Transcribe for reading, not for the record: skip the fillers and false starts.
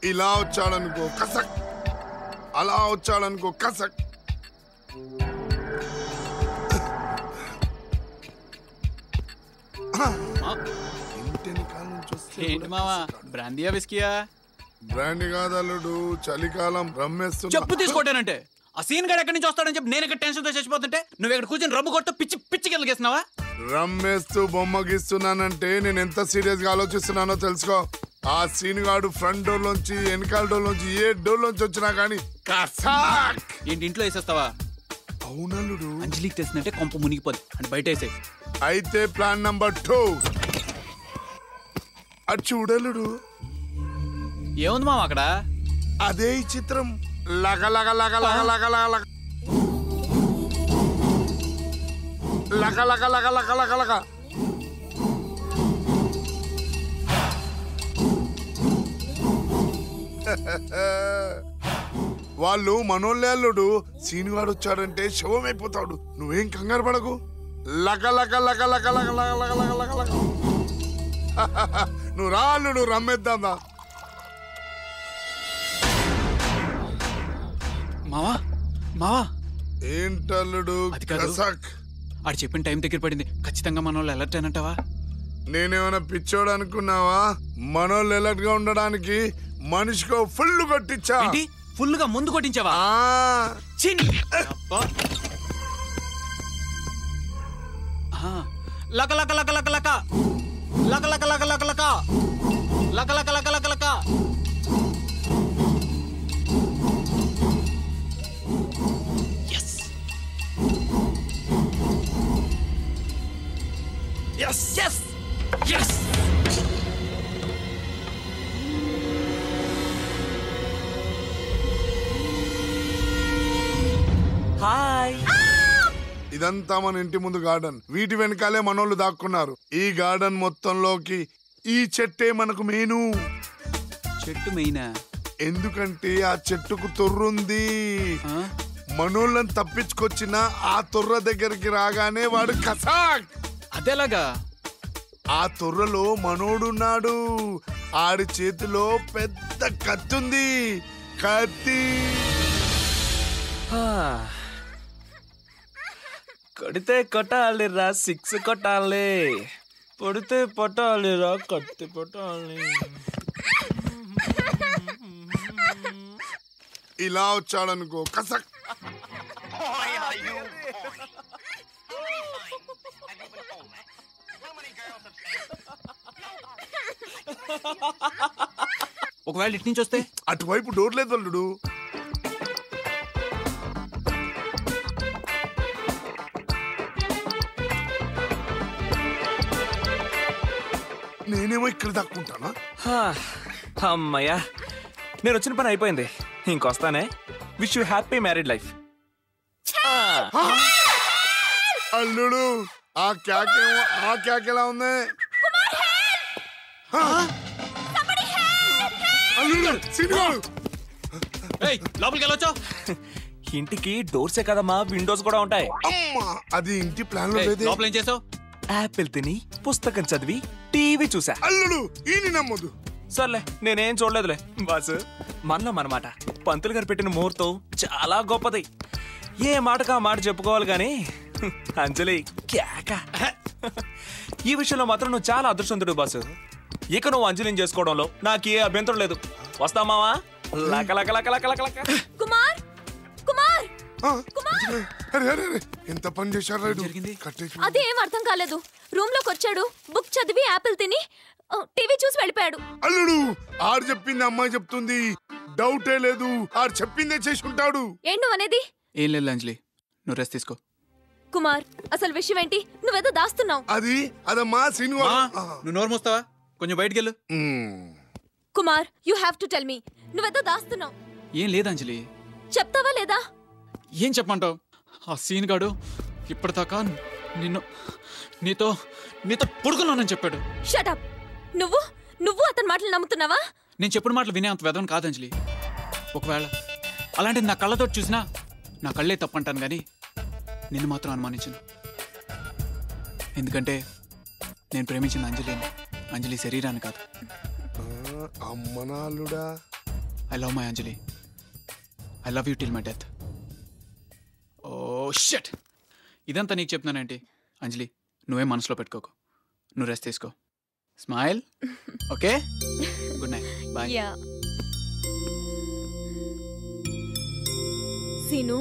ఇలా వచ్చాడనుకో కసక్, అలా వచ్చాడనుకో కసక్. బ్రాండియా విస్కియా? బ్రాండ్ కాదల్లుడు, చలికాలం రమ్మేస్తున్నా. చెప్పు తీసుకోవటానంటే ఆ సీన్ గడ ఎక్కడి నుంచి వస్తాడని చెప్పి నేను ఇక్కడ టెన్షన్ తో చచ్చిపోతుంటే నువ్వు ఇక్కడ కూర్చొని రమ్ము కొడుతూ పిచ్చి పిచ్చికి వెళ్ళగేస్తున్నావా? రమ్మేస్తూ బొమ్మ గీస్తున్నానంటే నేను ఎంత సీరియస్ గా ఆలోచిస్తున్నానో తెలుసుకో. ఆ సీన్ గాడు ఫ్రంట్ డోర్ లోంచి, వెనకాల డోర్ లోంచి, ఏ డోర్ లోంచి వచ్చినా గానీ ఏంటి ఇంట్లో వేసేస్తావా? అవునల్లుడు. అంజలికి తెలిసిందంటే కొంప మునిగిపోదు అని బయట వేసే. అయితే ప్లాన్ నంబర్ 2 అది చూడలుడు. ఏముంది మామ అక్కడ? అదే ఈ చిత్రం. లగ లగ లగ లగ లగ లగ లగ లగ లగ లగ లగ లగ లగ. వాళ్ళు మనోళ్ళే అల్లుడు. సీనుగాడు వచ్చాడంటే శవం అయిపోతాడు. నువ్వేం కంగారు పడకు. లగ లగ లగ లగ లగ లగ లగ లగ లగ లగ. నువ్వు రా అల్లుడు, రమ్మేద్దాందా. మావా మావా ఏంటల్లుడు? ఆడు చెప్పిన టైం దగ్గర పడింది. ఖచ్చితంగా మన వాళ్ళు అలర్ట్ అయినట్టవా? నేనేమైనా పిచ్చోడు అనుకున్నావా? మనోళ్ళు అలర్ట్ గా ఉండడానికి మనిషికో ఫుల్ కొట్టించా. ఫుల్ గా ముందు కొట్టించావా? లక లక లక లక లక లక లక లక లక లక లక లక లక లక లక. Yes! Yes! Yes! హాయ్. ఇదంతా మన ఇంటి ముందు గార్డెన్. వీటి వెనకాలే మనోళ్ళు దాక్కున్నారు. ఈ గార్డెన్ మొత్తంలోకి ఈ చెట్టే మనకు మెయిన్. చెట్టు మెయినా? ఎందుకంటే ఆ చెట్టుకు తొర్రుంది. మనోళ్ళని తప్పించుకొచ్చిన ఆ తొర్ర దగ్గరికి రాగానే వాడు కసాక్. అదేలాగా? ఆ తొర్రలో మనోడున్నాడు. ఆడి చేతిలో పెద్ద కత్తుంది. కత్తి కొడితే కొట్టాలిరా, 6 కొట్టాలి. పొడితే పొట్టాలిరా, కత్తి పొట్టాలి. ఇలా వచ్చాడనుకో కసక్. ఒకవేళ ఇటు నుంచి వస్తే? అటువైపు డోర్ లేదు అల్లుడు. నేనేమో ఇక్కడ దాక్కుంటానా? అమ్మయ్యా, నేను వచ్చిన పని అయిపోయింది. ఇంకొస్తానే. Wish you happy married life. అల్లుడు ఆ క్యాక్ ఎలా ఉంది? లోపలికి వెళ్ళొచ్చా? ఇంటికి డోర్సే కదమ్మా, విండోస్ కూడా ఉంటాయి. అమ్మా, అది ఇంటి ప్లాన్ లో లేదు. లోపల ఏం చేసావు? యాపిల్ తిని, పుస్తకం చదివి, టీవీ చూసా. అల్లుడు ఈయన నమ్మదు. సర్లే, నేనేం చూడలేదులే బాసు. మనలో మనమాట. పంతులు గారు పెట్టిన ముహూర్తం చాలా గొప్పది. ఏ మాటకా మాట చెప్పుకోవాలి గాని అంజలి కేక. ఈ విషయంలో మాత్రం నువ్వు చాలా అదృష్టవంతుడు బాసు. ఇక నువ్వు అంజలిని చేసుకోవడంలో నాకు ఏ అభ్యంతరం లేదు. వస్తామావా? లక లక లక లక లక లక. కుమార్ కుమార్ ఎంత పని చేశారు? అదేం అర్థం కాలేదు. రూమ్ లోకి వచ్చాడు, బుక్ చదివి, యాపిల్ తిని, టీవీ చూసి వెళ్ళిపోయాడు. అల్లుడు ఆడు చెప్పింది అమ్మాయి చెప్తుంది. డౌటే లేదు, ఆడు చెప్పిందే చేసి ఉంటాడు. ఏంటి నువ్వు అనేది? ఏం లేదు అంజలి, నువ్వు రెస్ట్ తీసుకో. కుమార్, అసలు విషయం ఏంటి? నువ్వేదో దాస్తున్నావు. అదమ్మా సీను. నువ్వు నోరు మూస్తావా? కొంచెం బయటికి వెళ్ళు. Kumar, you have to tell me. నువ్వేదో దాస్తున్నావు. ఏం లేదు అంజలి. చెప్తావా లేదా? ఏం చెప్పమంటావు? ఆ సీన్ గాడు ఇప్పటిదాకా నీతో పడుకున్నానని చెప్పాడు. Shut up. నువ్వు అతని మాటలు నమ్ముతున్నావా? నేను చెప్పిన మాటలు వినే అంత వెదవని కాదు అంజలి. ఒకవేళ అలాంటిది నా కళ్ళతో చూసినా నా కళ్ళే తప్పంటాను కానీ నిన్ను మాత్రం అనుమానించను. ఎందుకంటే నేను ప్రేమించిన అంజలి శరీరాన్ని కాదు. అమ్మనాలుడా, I love my Anjali. I love you till my death. Oh shut, ఇదంతా నీకు చెప్తున్నానేంటి? అంజలి, నువ్వే మనసులో పెట్టుకోకు. నువ్వు రెస్ట్ తీసుకో. Smile. Okay, good night, bye. Yeah. Scene,